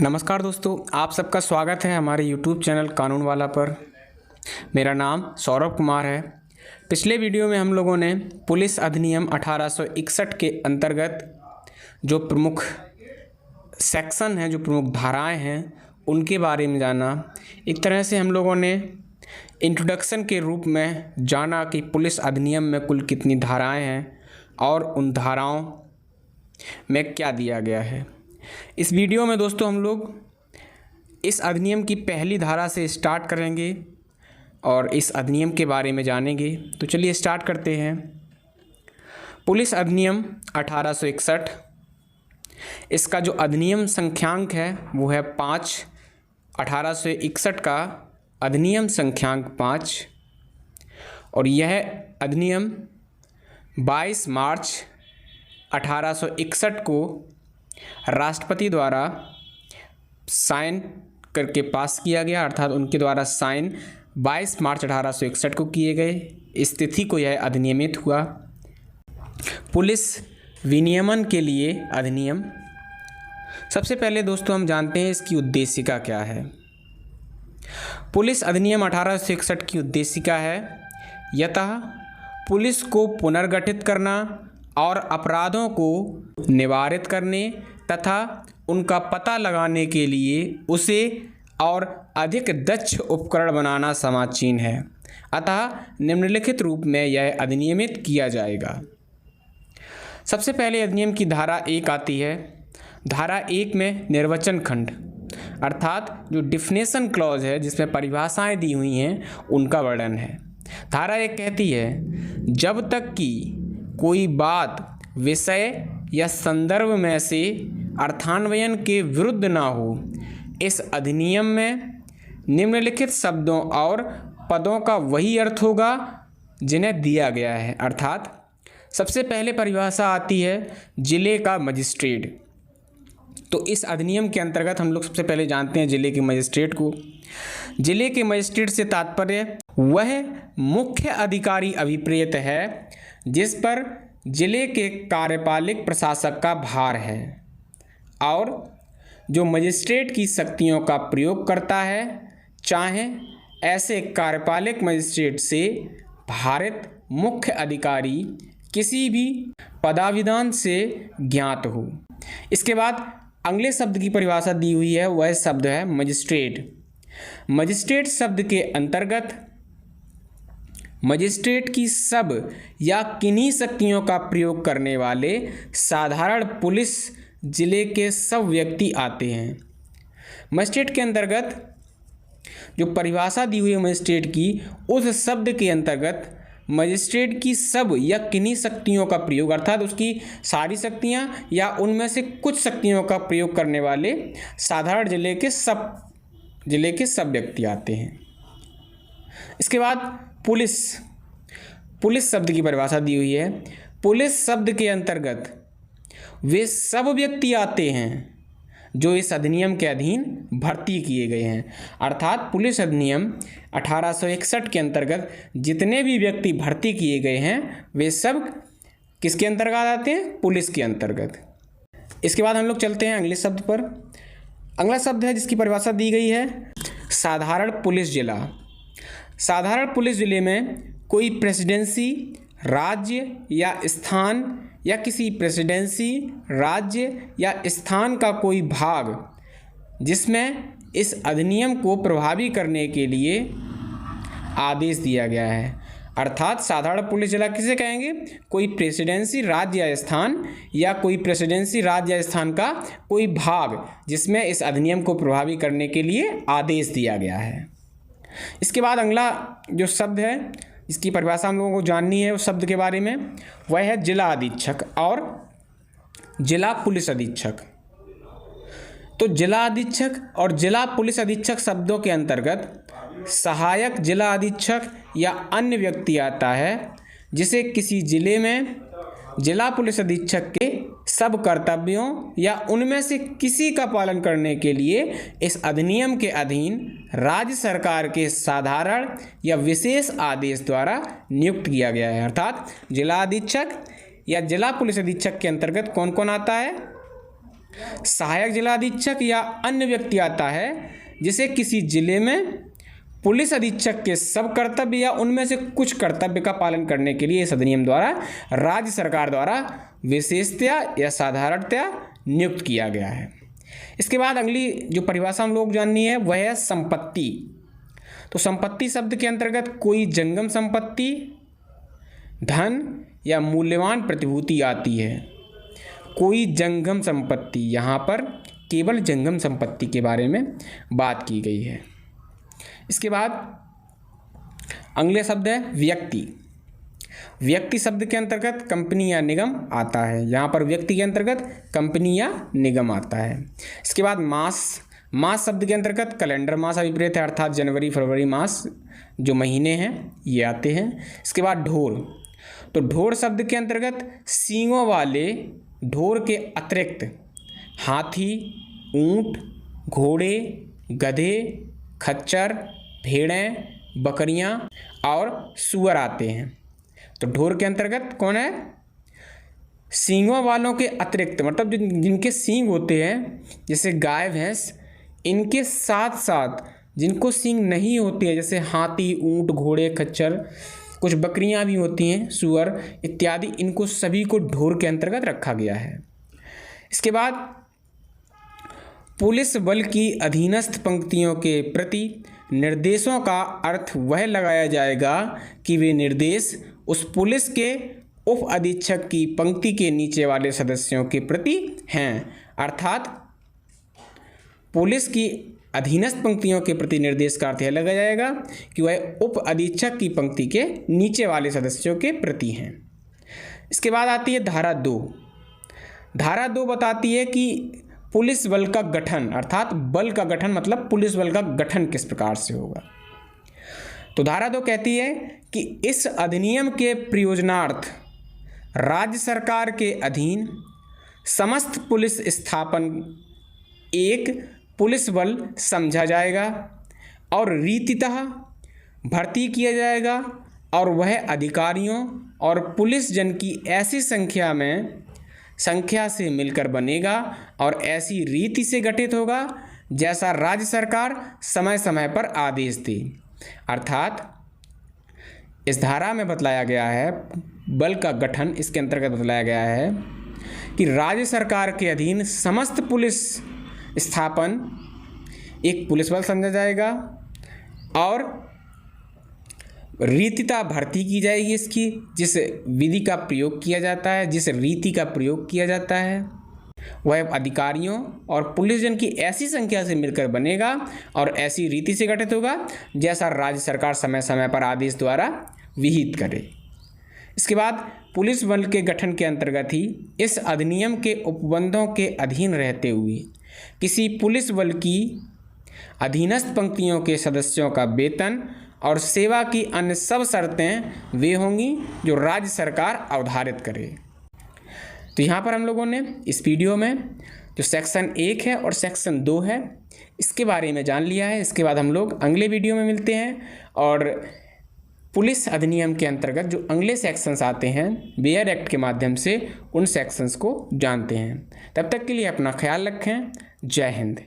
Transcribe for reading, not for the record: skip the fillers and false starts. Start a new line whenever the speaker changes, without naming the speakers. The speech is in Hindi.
नमस्कार दोस्तों, आप सबका स्वागत है हमारे YouTube चैनल कानून वाला पर। मेरा नाम सौरभ कुमार है। पिछले वीडियो में हम लोगों ने पुलिस अधिनियम 1861 के अंतर्गत जो प्रमुख सेक्शन हैं, जो प्रमुख धाराएं हैं, उनके बारे में जाना। एक तरह से हम लोगों ने इंट्रोडक्शन के रूप में जाना कि पुलिस अधिनियम में कुल कितनी धाराएं हैं और उन धाराओं में क्या दिया गया है। इस वीडियो में दोस्तों हम लोग इस अधिनियम की पहली धारा से स्टार्ट करेंगे और इस अधिनियम के बारे में जानेंगे। तो चलिए स्टार्ट करते हैं। पुलिस अधिनियम 1861, इसका जो अधिनियम संख्यांक है वो है 5। 1861 का अधिनियम संख्यांक 5 और यह अधिनियम 22 मार्च 1861 को राष्ट्रपति द्वारा साइन करके पास किया गया, अर्थात उनके द्वारा साइन 22 मार्च 1861 को किए गए। इस तिथि को यह अधिनियमित हुआ। पुलिस विनियमन के लिए अधिनियम। सबसे पहले दोस्तों हम जानते हैं इसकी उद्देशिका क्या है। पुलिस अधिनियम 1861 की उद्देशिका है यतः पुलिस को पुनर्गठित करना और अपराधों को निवारित करने तथा उनका पता लगाने के लिए उसे और अधिक दक्ष उपकरण बनाना समाचीन है। अतः निम्नलिखित रूप में यह अधिनियमित किया जाएगा। सबसे पहले अधिनियम की धारा 1 आती है। धारा 1 में निर्वचन खंड अर्थात जो डिफिनेशन क्लॉज है, जिसमें परिभाषाएं दी हुई हैं, उनका वर्णन है। धारा 1 कहती है जब तक कि कोई बात विषय या संदर्भ में से अर्थान्वयन के विरुद्ध ना हो, इस अधिनियम में निम्नलिखित शब्दों और पदों का वही अर्थ होगा जिन्हें दिया गया है। अर्थात सबसे पहले परिभाषा आती है जिले का मजिस्ट्रेट। तो इस अधिनियम के अंतर्गत हम लोग सबसे पहले जानते हैं जिले के मजिस्ट्रेट को। जिले के मजिस्ट्रेट से तात्पर्य वह मुख्य अधिकारी अभिप्रेत है जिस पर जिले के कार्यपालिक प्रशासक का भार है और जो मजिस्ट्रेट की शक्तियों का प्रयोग करता है, चाहे ऐसे कार्यपालिक मजिस्ट्रेट से भारित मुख्य अधिकारी किसी भी पदाविधान से ज्ञात हो। इसके बाद अगले शब्द की परिभाषा दी हुई है, वह शब्द है मजिस्ट्रेट। मजिस्ट्रेट शब्द के अंतर्गत मजिस्ट्रेट की सब या किन्हीं शक्तियों का प्रयोग करने वाले साधारण पुलिस जिले के सब व्यक्ति आते हैं। मजिस्ट्रेट के अंतर्गत जो परिभाषा दी हुई है मजिस्ट्रेट की, उस शब्द के अंतर्गत मजिस्ट्रेट की सब या किन्हीं शक्तियों का प्रयोग अर्थात उसकी सारी शक्तियां या उनमें से कुछ शक्तियों का प्रयोग करने वाले साधारण जिले के सब व्यक्ति आते हैं। इसके बाद पुलिस शब्द की परिभाषा दी हुई है। पुलिस शब्द के अंतर्गत वे सब व्यक्ति आते हैं जो इस अधिनियम के अधीन भर्ती किए गए हैं। अर्थात पुलिस अधिनियम 1861 के अंतर्गत जितने भी व्यक्ति भर्ती किए गए हैं वे सब किसके अंतर्गत आते हैं? पुलिस के अंतर्गत। इसके बाद हम लोग चलते हैं अगले शब्द पर। अगला शब्द है जिसकी परिभाषा दी गई है साधारण पुलिस जिला। साधारण पुलिस जिले में कोई प्रेसिडेंसी राज्य या स्थान या किसी प्रेसिडेंसी राज्य या स्थान का कोई भाग जिसमें इस अधिनियम को प्रभावी करने के लिए आदेश दिया गया है। अर्थात साधारण पुलिस जिला किसे कहेंगे? कोई प्रेसिडेंसी राज्य या स्थान या कोई प्रेसिडेंसी राज्य या स्थान का कोई भाग जिसमें इस अधिनियम को प्रभावी करने के लिए आदेश दिया गया है। इसके बाद अगला जो शब्द है इसकी परिभाषा हम लोगों को जाननी है उस शब्द के बारे में, वह है जिला अधीक्षक और जिला पुलिस अधीक्षक। तो जिला अधीक्षक और जिला पुलिस अधीक्षक शब्दों के अंतर्गत सहायक जिला अधीक्षक या अन्य व्यक्ति आता है जिसे किसी जिले में जिला पुलिस अधीक्षक के सब कर्तव्यों या उनमें से किसी का पालन करने के लिए इस अधिनियम के अधीन राज्य सरकार के साधारण या विशेष आदेश द्वारा नियुक्त किया गया है। अर्थात जिला अधीक्षक या जिला पुलिस अधीक्षक के अंतर्गत कौन कौन आता है? सहायक जिला अधीक्षक या अन्य व्यक्ति आता है जिसे किसी जिले में पुलिस अधीक्षक के सब कर्तव्य या उनमें से कुछ कर्तव्य का पालन करने के लिए इस अधिनियम द्वारा राज्य सरकार द्वारा विशेषतया या साधारणतया नियुक्त किया गया है। इसके बाद अगली जो परिभाषा हम लोग जाननी है वह है संपत्ति। तो संपत्ति शब्द के अंतर्गत कोई जंगम संपत्ति, धन या मूल्यवान प्रतिभूति आती है। कोई जंगम संपत्ति, यहाँ पर केवल जंगम संपत्ति के बारे में बात की गई है। इसके बाद अगला शब्द है व्यक्ति। व्यक्ति शब्द के अंतर्गत कंपनी या निगम आता है। यहाँ पर व्यक्ति के अंतर्गत कंपनी या निगम आता है। इसके बाद मास। मास शब्द के अंतर्गत कैलेंडर मास अभिप्रेत है, अर्थात जनवरी फरवरी मास जो महीने हैं ये आते हैं। इसके बाद ढोर। तो ढोर शब्द के अंतर्गत सींगों वाले ढोर के अतिरिक्त हाथी, ऊंट, घोड़े, गधे, खच्चर, भेड़ें, बकरियां और सूअर आते हैं। तो ढोर के अंतर्गत कौन है? सींगों वालों के अतिरिक्त, मतलब जिनके सींग होते हैं जैसे गाय भैंस, इनके साथ साथ जिनको सींग नहीं होती है जैसे हाथी, ऊंट, घोड़े, खच्चर, कुछ बकरियां भी होती हैं, सूअर इत्यादि, इनको सभी को ढोर के अंतर्गत रखा गया है। इसके बाद पुलिस बल की अधीनस्थ पंक्तियों के प्रति निर्देशों का अर्थ वह लगाया जाएगा कि वे निर्देश उस पुलिस के उप अधीक्षक की पंक्ति के नीचे वाले सदस्यों के प्रति हैं। अर्थात पुलिस की अधीनस्थ पंक्तियों के प्रति निर्देश का अर्थ यह लगाया जाएगा कि वह उप अधीक्षक की पंक्ति के नीचे वाले सदस्यों के प्रति हैं। इसके बाद आती है धारा 2। धारा 2 बताती है कि पुलिस बल का गठन, अर्थात बल का गठन मतलब पुलिस बल का गठन किस प्रकार से होगा। तो धारा 2 कहती है कि इस अधिनियम के प्रयोजनार्थ राज्य सरकार के अधीन समस्त पुलिस स्थापन एक पुलिस बल समझा जाएगा और रीतितः भर्ती किया जाएगा और वह अधिकारियों और पुलिस जन की ऐसी संख्या से मिलकर बनेगा और ऐसी रीति से गठित होगा जैसा राज्य सरकार समय समय पर आदेश दे। अर्थात इस धारा में बतलाया गया है बल का गठन, इसके अंतर्गत बतलाया गया है कि राज्य सरकार के अधीन समस्त पुलिस स्थापन एक पुलिस बल समझा जाएगा और रीतिता भर्ती की जाएगी इसकी, जिस विधि का प्रयोग किया जाता है, जिस रीति का प्रयोग किया जाता है वह अधिकारियों और पुलिस जन की ऐसी संख्या से मिलकर बनेगा और ऐसी रीति से गठित होगा जैसा राज्य सरकार समय समय पर आदेश द्वारा विहित करे। इसके बाद पुलिस बल के गठन के अंतर्गत ही इस अधिनियम के उपबंधों के अधीन रहते हुए किसी पुलिस बल की अधीनस्थ पंक्तियों के सदस्यों का वेतन और सेवा की अन्य सब शर्तें वे होंगी जो राज्य सरकार अवधारित करे। तो यहाँ पर हम लोगों ने इस वीडियो में जो सेक्शन 1 है और सेक्शन 2 है इसके बारे में जान लिया है। इसके बाद हम लोग अगले वीडियो में मिलते हैं और पुलिस अधिनियम के अंतर्गत जो अगले सेक्शंस आते हैं वेयर एक्ट के माध्यम से उन सेक्शंस को जानते हैं। तब तक के लिए अपना ख्याल रखें। जय हिंद।